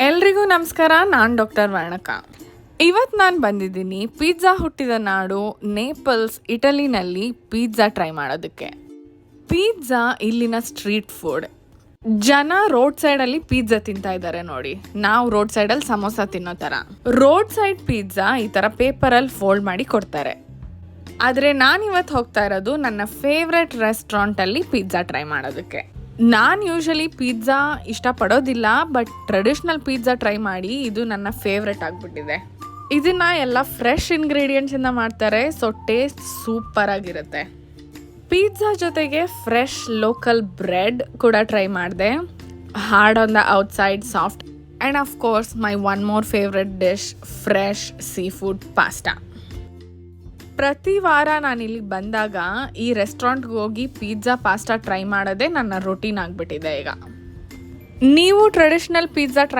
ಎಲ್ರಿಗೂ ನಮಸ್ಕಾರ. ನಾನು ಡಾಕ್ಟರ್ ವರ್ಣಕ. ಇವತ್ತು ನಾನು ಬಂದಿದ್ದೀನಿ ಪಿಜ್ಜಾ ಹುಟ್ಟಿದ ನಾಡು ನೇಪಲ್ಸ್, ಇಟಲಿನಲ್ಲಿ ಪಿಜ್ಜಾ ಟ್ರೈ ಮಾಡೋದಕ್ಕೆ. ಪಿಜ್ಜಾ ಇಲ್ಲಿನ ಸ್ಟ್ರೀಟ್ ಫುಡ್. ಜನ ರೋಡ್ ಸೈಡಲ್ಲಿ ಪಿಜ್ಜಾ ತಿಂತಾ ಇದ್ದಾರೆ ನೋಡಿ, ನಾವು ರೋಡ್ ಸೈಡಲ್ಲಿ ಸಮೋಸ ತಿನ್ನೋ ಥರ. ರೋಡ್ ಸೈಡ್ ಪಿಜ್ಜಾ ಈ ಥರ ಪೇಪರಲ್ಲಿ ಫೋಲ್ಡ್ ಮಾಡಿ ಕೊಡ್ತಾರೆ. ಆದರೆ ನಾನಿವತ್ತು ಹೋಗ್ತಾ ಇರೋದು ನನ್ನ ಫೇವ್ರೆಟ್ ರೆಸ್ಟೋರೆಂಟಲ್ಲಿ ಪಿಜ್ಜಾ ಟ್ರೈ ಮಾಡೋದಕ್ಕೆ. ನಾನು ಯೂಶಲಿ ಪಿಜ್ಜಾ ಇಷ್ಟಪಡೋದಿಲ್ಲ, ಬಟ್ ಟ್ರೆಡಿಷ್ನಲ್ ಪಿಜ್ಜಾ ಟ್ರೈ ಮಾಡಿ ಇದು ನನ್ನ ಫೇವ್ರೆಟ್ ಆಗಿಬಿಟ್ಟಿದೆ. ಇದನ್ನು ಎಲ್ಲ ಫ್ರೆಶ್ ಇಂಗ್ರೀಡಿಯೆಂಟ್ಸಿಂದ ಮಾಡ್ತಾರೆ, ಸೊ ಟೇಸ್ಟ್ ಸೂಪರ್ ಆಗಿರುತ್ತೆ. ಪಿಜ್ಜಾ ಜೊತೆಗೆ ಫ್ರೆಶ್ ಲೋಕಲ್ ಬ್ರೆಡ್ ಕೂಡ ಟ್ರೈ ಮಾಡಿದೆ. Hard on the outside, soft, and of course my one more favourite dish, fresh seafood pasta. ಪ್ರತಿ ವಾರ ನಾನು ಇಲ್ಲಿಗೆ ಬಂದಾಗ ಈ ರೆಸ್ಟೋರೆಂಟ್ಗೆ ಹೋಗಿ ಪಿಜ್ಜಾ ಪಾಸ್ಟಾ ಟ್ರೈ ಮಾಡೋದೇ ನನ್ನ ರೊಟೀನ್ ಆಗಿಬಿಟ್ಟಿದೆ ಈಗ. ನೀವು ಟ್ರೆಡಿಷ್ನಲ್ ಪಿಜ್ಜಾ ಟ್ರೈ